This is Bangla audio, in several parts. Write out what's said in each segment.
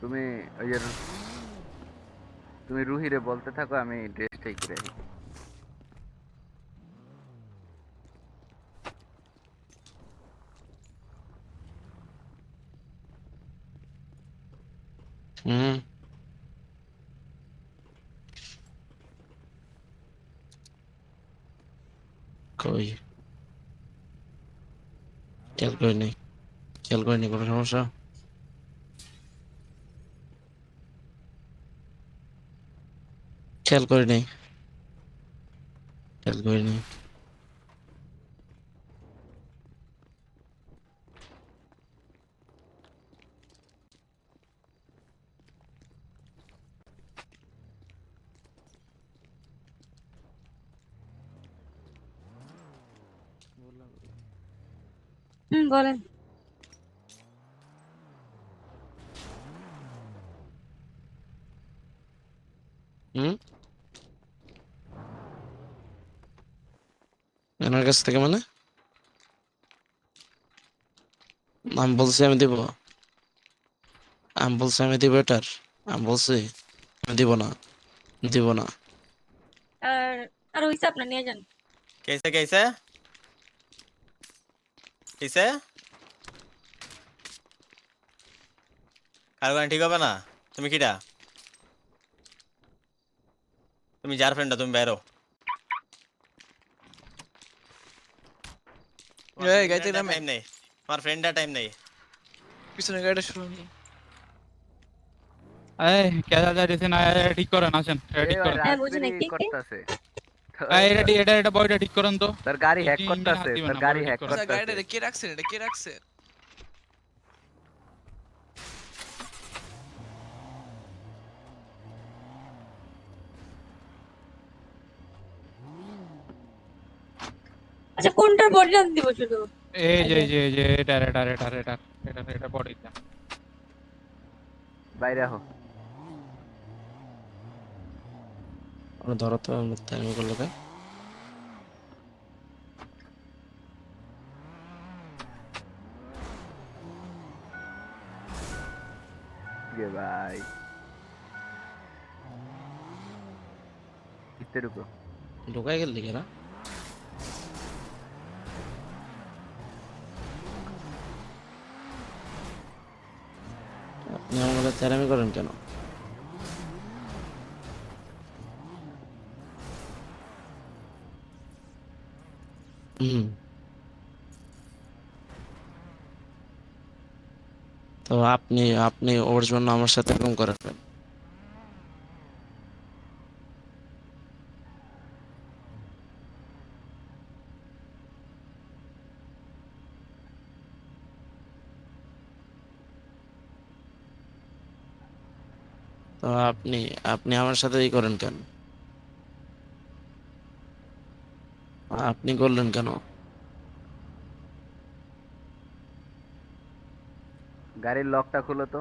তুমি ওই যে তুমি রুহিরে বলতে থাকো, আমি ড্রেসটাই করে আসি। হুম। কই খেয়াল করিনি, খেয়াল করিনি, কোনো সমস্যা? খেয়াল করিনি, খেয়াল করিনি। বলেন। হুম। এনার কাছ থেকে মানে? আমি বলছি আমি দিব, আমি বলছি আমি দিব এটার, আমি বলছি আমি দিব না, দিব না। আর আর হইছে আপনার নিয়ে যান। कैसे कैसे कैसे কারো গান ঠিক হবে না। তুমি কিটা? তুমি যার ফ্রেন্ডটা, তুমি বেরো। তোমার এই গাড়ি থেকে ফ্রেন্ডের নামেন। টাইম নেই, তোমার ফ্রেন্ডের টাইম নেই। পিছনে গাড়িটা শুরু হলো। এই কেদা যাইতেছে না, এটা ঠিক করেন, আসেন এটা এ ঠিক ভাই করেন। হ্যাঁ বুঝি রাজবিরি না কে কে। করতেছে। এটা বয়টা ঠিক করেন তো। তার গাড়ি হ্যাক ইঞ্জিনে হাত করতেছে, দিবেন তার না, গাড়ি বয়টা ঠিক হ্যাক করেন। আচ্ছা গাড়িটা করতেছে। কে রাখছেন? এটা কে রাখছে? আচ্ছা কোনটার বডি ডান দিব শুধু? এই এই যে যে এই যে এই যে এটা বডিটা। বাইরে আহো। ওরা ধরো তো, আমি করলো কে? রে ভাই, ভিতরে ঢুকো। ঢুকাই গেল দিকে না? আপনি আমাকে তেরামি করেন কেন? হুম। তো আপনি আপনি ওর জন্য আমার সাথে এরকম করেন কেন? তো আপনি আপনি আমার সাথে এই করেন কেন? আপনি করলেন কেন? গাড়ির লকটা খুলো তো।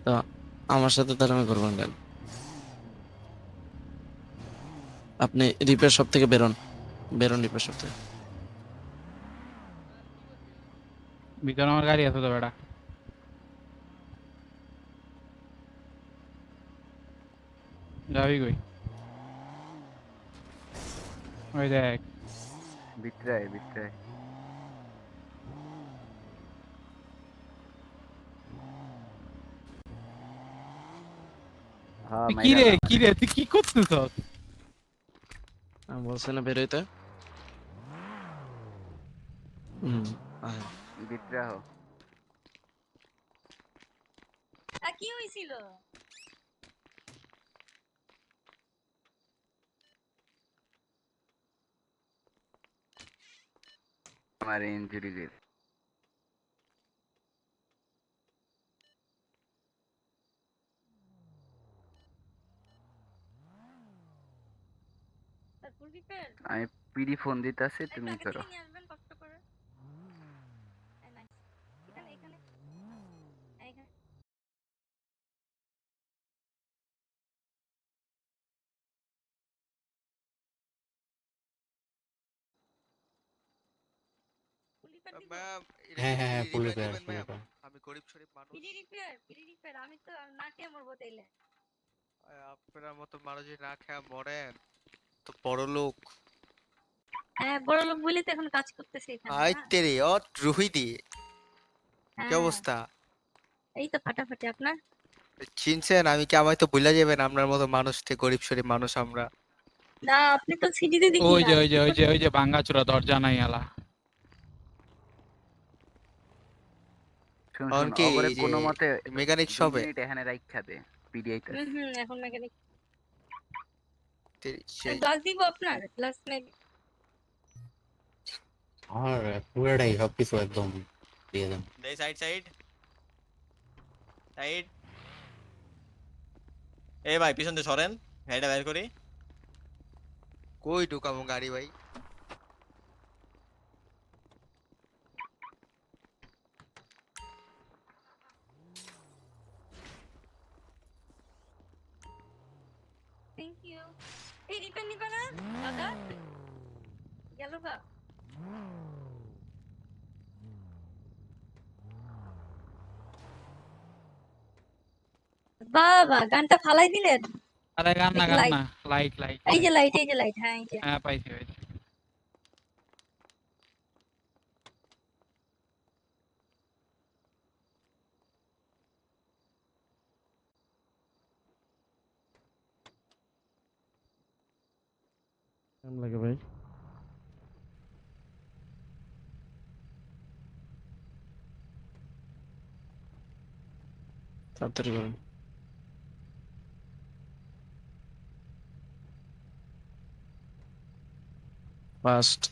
তো আমার সাথে তেরামি করবেন কেন? আপনি রিপেয়ার শপ থেকে বেরোন, বেরোন রিপেয়ার শপ থেকে। ভিতরে আমার গাড়ি আছে তো বেটা। যাবি কই? ওই দেখ। ভিতরে আয়, ভিতরে আয়। হ্যাঁ, তুই কি মাইরা রে লাও। কি রে তুই কি করতেছ? আমি বলছি না বেরোইতে। হুম। আয়। ভিতরে আহো। কি হইছিল? আমার ইনজুরি গেছে। তারপর রিপেয়ার আমি পিডি ফোন দিতেছি, একটু তুমি আগে করো। থেকে নিয়ে আসবেন কষ্ট করে। এই নাইস। এখানে এখানে এখানে রিপেয়ার দিব ম্যাম হ্যাঁ হ্যাঁ হ্যাঁ ফুল রিপেয়ার রিপেয়ার দিবেন ফুল ম্যাম? রিপেয়ার। আমি গরিব শরীফ মানুষ। পিডি রিপেয়ার আমি তো না খেয়ে মরবো তাইলে। আপনার মতো মানুষ যদি না খেয়ে মরেন তো বড় লোক। হ্যাঁ বড় লোক বলে তো এখন কাজ করতেছে এখানে আই না। তেরে ও রুহিদি, কি হ্যাঁ অবস্থা? এই তো ফাটাফাটি আপনার। চিনছেন? আমি কি, আমায় তো ভুলে যাবেন? আপনার মতো মানুষকে, গরিব শরীফ মানুষ আমরা। না আপনি তো সিডিতে দেখি ওই না। যে ওই যে ওই যে ওই যে ভাঙ্গাচোরা দরজা নাই আলা। শুন এখন শুন কি অগরে এই যে কোনো মতে মেকানিক 2 শপে? মিনিট এখানে রাইখা দে, পিডি আইতাছে। এখন মেকানিক সেই গ্লাস দিব আপনার গ্লাস নেই। আমার পুরোটাই সবকিছু একদম দিয়ে দেন। দে সাইড সাইড সাইড। এই ভাই পিছন দিয়ে সরেন, গাড়িটা বের করি। কই ঢুকামো গাড়ি ভাই? Thank you. এই রিপেয়ার নিবা না দাদা? গেল বা? বাবা গানটা ফালাই দিলেন। আরে গান না দেখি গান লাইট, না, লাইট লাইট এই যে লাইট। লাইট, এই যে লাইট, হ্যাঁ এই যে। হ্যাঁ পাইছি পাইছি। কেমন লাগে ভাই? তাড়াতাড়ি করেন। ফাস্ট।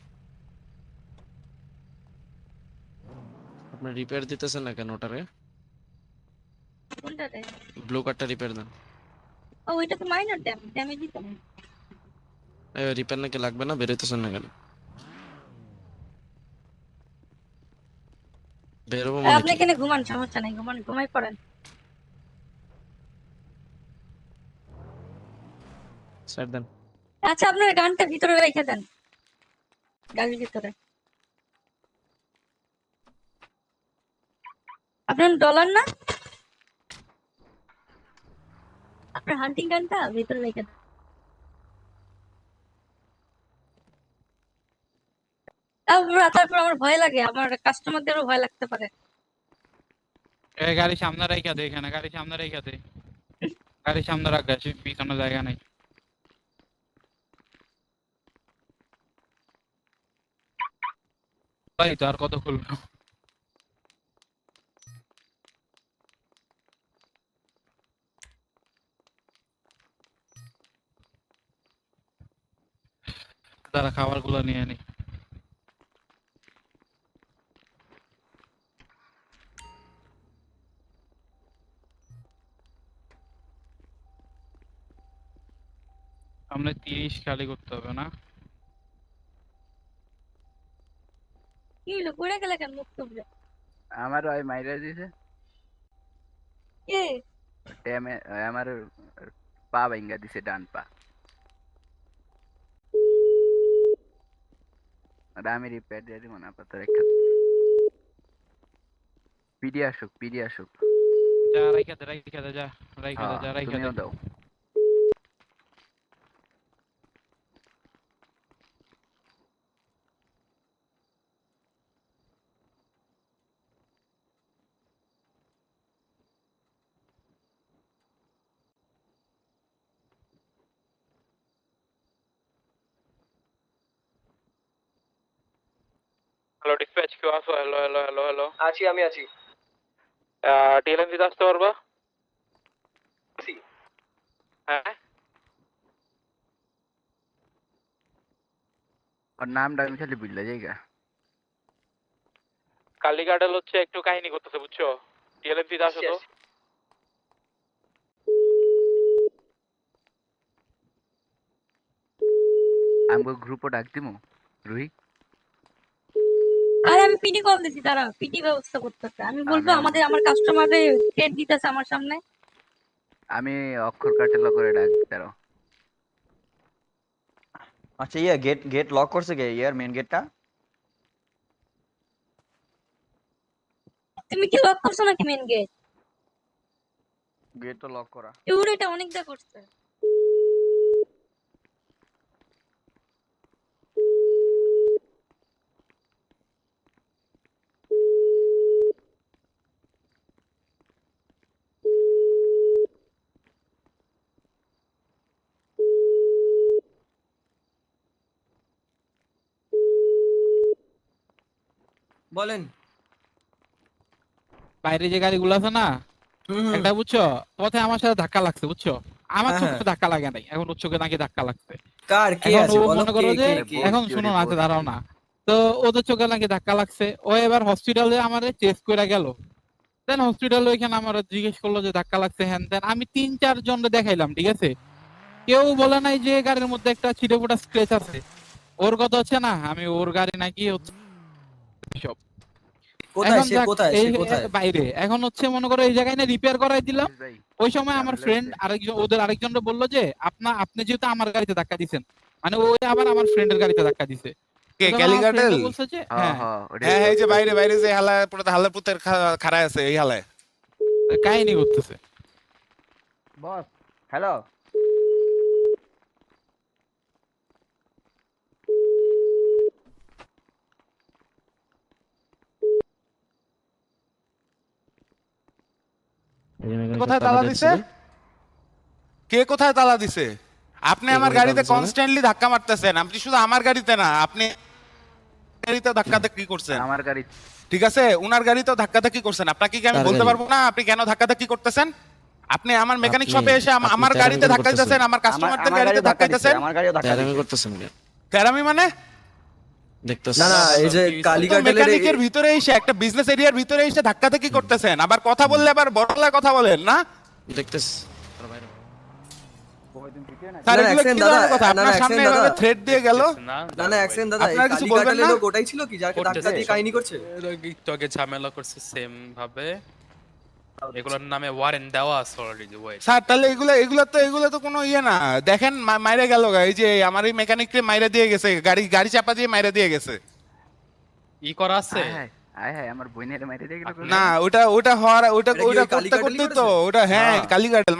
আপনি রিপেয়ার দিতেছেন না কেন ওটারে? কোনটাতে? ব্লু কার্ডটা রিপেয়ার দেন। ও ওইটা তো মাইনর ড্যামেজই তো। রিপেয়ার নাকি লাগবে না, বেরোতেছেন না কেন? বেরোবো মানে আপনি কি? এখানে ঘুমান, সমস্যা নাই, ঘুমান, ঘুমাই পড়েন। সাইড দেন। আচ্ছা আপনার গানটা ভিতরে রেখে দেন, গাড়ির ভিতরে। আপনার ডলার না, আপনার হান্টিং গানটা ভিতরে রেখে দেন। তারপর আমার ভয় লাগে, আমার কাস্টমারদেরও ভয় লাগতে পারে। এই গাড়ি সামনে রাইখা দে, এখানে গাড়ি সামনে রাইখা দে। গাড়ি সামনে রাখ, গাছ পিছনে জায়গা নাই। ভাই তো আর কত খুলবো? তারা খাবার গুলো নিয়ে নি। সামনে 30 খালি করতে হবে না? কি হলো, পড়ে গেলে কেন মুখ টুকরে? আমার ওই মাইরা দিছে, কে? আমার পা ভাঙ্গা দিছে, ডান পা। আর আমি রিপেয়ার দিয়ে দিব না, আপাতত রেখা। পিডি আসুক, পিডি আসুক। যা রাইখা দে, রাইখা দে, যা রাইখা দে, হ্যাঁ যা রাইখা দে। তুমিও দাও। হ্যালো ডিসপ্যাচ, কেউ আসো? Hello hello hello hello. আছি, আমি আছি। টিএলএমসি তে আসতে পারবা? হ্যাঁ ওর নামটা আমি খালি বুঝলে জায়গা। কালীঘাটাল হচ্ছে একটু কাহিনী করতেছে, বুঝছো? টিএলএমসি তে আসো তো। আমি গ্রুপও ডাক দিমু, রুহি। আর আমি পিডি কল দিছি, তারা পিডি ব্যবস্থা করতেছে। আমি বলবো আমার কাস্টমারে ট্রেড দিতেছে আমার সামনে। আমি অক্ষর কাটেলা করে ডাক দিতারো। আচ্ছা ইয়া গেট গেট লক করছে কে ইয়ার মেন গেটটা? কি লক করছো নাকি মেন গেট? গেট তো লক করা। ইউর এটা অনেক দা করছে। বলেন। বাইরে যে গাড়িগুলো আছে না, একটা বুঝছো পথে আমার সাথে ধাক্কা লাগছে বুঝছো, আমার হ্যাঁ, চোখে ধাক্কা লাগে নাই, এখন ওর চোখে নাকি ধাক্কা লাগছে। কার কে এখন আছে ও বলো, মনে করো কে যে কে কে? এখন শোনো না, আছে দাঁড়াও না, তো ওদের চোখে নাকি ধাক্কা লাগছে, ও এবার হসপিটালে আমারে চেক করে গেল। দেন হসপিটালে ওইখানে আমার জিজ্ঞেস করলো যে ধাক্কা লাগছে হ্যান দেন, আমি 3-4 জন দেখাইলাম, ঠিক আছে, কেউ বলে নাই যে গাড়ির মধ্যে একটা ছিটে ফোটা স্ক্র্যাচ আছে। ওর কথা হচ্ছে না আমি ওর গাড়ি নাকি হচ্ছে সব। কোথায় এখন সে, যাক, কোথায় এই সে, কোথায়? বাইরে এখন হচ্ছে মনে করো এই জায়গায় না রিপেয়ার করাই দিলাম। পুলিশ ভাই ওই সময় আমার ঝামেলা ফ্রেন্ড হয়েছে। আরেকজন, ওদের আরেকজনকে বললো যে আপনি যেহেতু আমার গাড়িতে ধাক্কা দিছেন, মানে ওই আবার আমার ফ্রেন্ডের গাড়িতে ধাক্কা দিছে। কে তখন আমার ক্যালিকাটেল? friend ও বলছে যে হ্যাঁ হ্যাঁ, হ্যাঁ ওটাই হ্যাঁ এই যে বলছি। বাইরে বাইরে যে হালা পুরো হালা পুতের খাড়ায় আছে এই হালায়। কাহিনী করতেছে। Boss hello. কোথায় তালা দিছে? কে কোথায় তালা দিছে? আপনি কে আমার কোথায় গাড়িতে তালা দিছে মানে? কনস্ট্যান্টলি ধাক্কা মারতেছেন। আপনি শুধু আমার গাড়িতে না, আপনি গাড়িতে ধাক্কাধাক্কি করছেন। আমার গাড়ি ঠিক আছে, উনার গাড়িতেও ধাক্কাধাক্কি করছেন। আপনাকে কি আমি কার বলতে গাড়ি? পারবো না আপনি কেন ধাক্কাধাক্কি করতেছেন? আপনি আমার মেকানিক আপনি- শপে এসে আপনি আমার গাড়িতে তেরামি ধাক্কা করতেছেন। দিতেছেন, আমার কাস্টমারদের গাড়িতে ধাক্কা দিতেছেন। আমার গাড়িও ধাক্কা তেরামি দিছে। করতেছেন কেন? তেরামি মানে? দেখতেছি না না, এই যে কালীঘাটের মেকানিকের ভিতরে এসে একটা বিজনেস এরিয়ার ভিতরে এসে ধাক্কাধাক্কি করতেছেন, আবার কথা বললে আবার বড়লা কথা বলেন না? দেখতেছি। স্যার না, এগুলো কি accent দাদা, ধরনের কথা? না, আপনার না, সামনে accent এভাবে দাদা। থ্রেট দিয়ে গেল। না না অ্যাকশন দাদা, এই আপনারা কিছু বলবেন কালীঘাটের না? লোক ওটাই ছিল কি যাকে ধাক্কা দিয়ে কাহিনী করছে? একটু আগে ঝামেলা করছে সেম ভাবে, এগুলোর নামে ওয়ারেন্ট দেওয়া আছে অলরেডি। ওয়েট, স্যার তাহলে এগুলো তো কোনো ইয়ে না। দেখেন মাইরে গেল, এই যে আমার এই মেকানিককে মাইরে দিয়ে গেছে, গাড়ি চাপা দিয়ে মাইরে দিয়ে গেছে। ই করা আছে। আয় হায় আমার বোনের মাইরে দিয়ে গেল। না ওটা হওয়ার ওটা এটা কি ওই করতে কালীঘাটেরই করতেই তো করেছে? ওটা, হ্যাঁ হ্যাঁ। কালীঘাটেল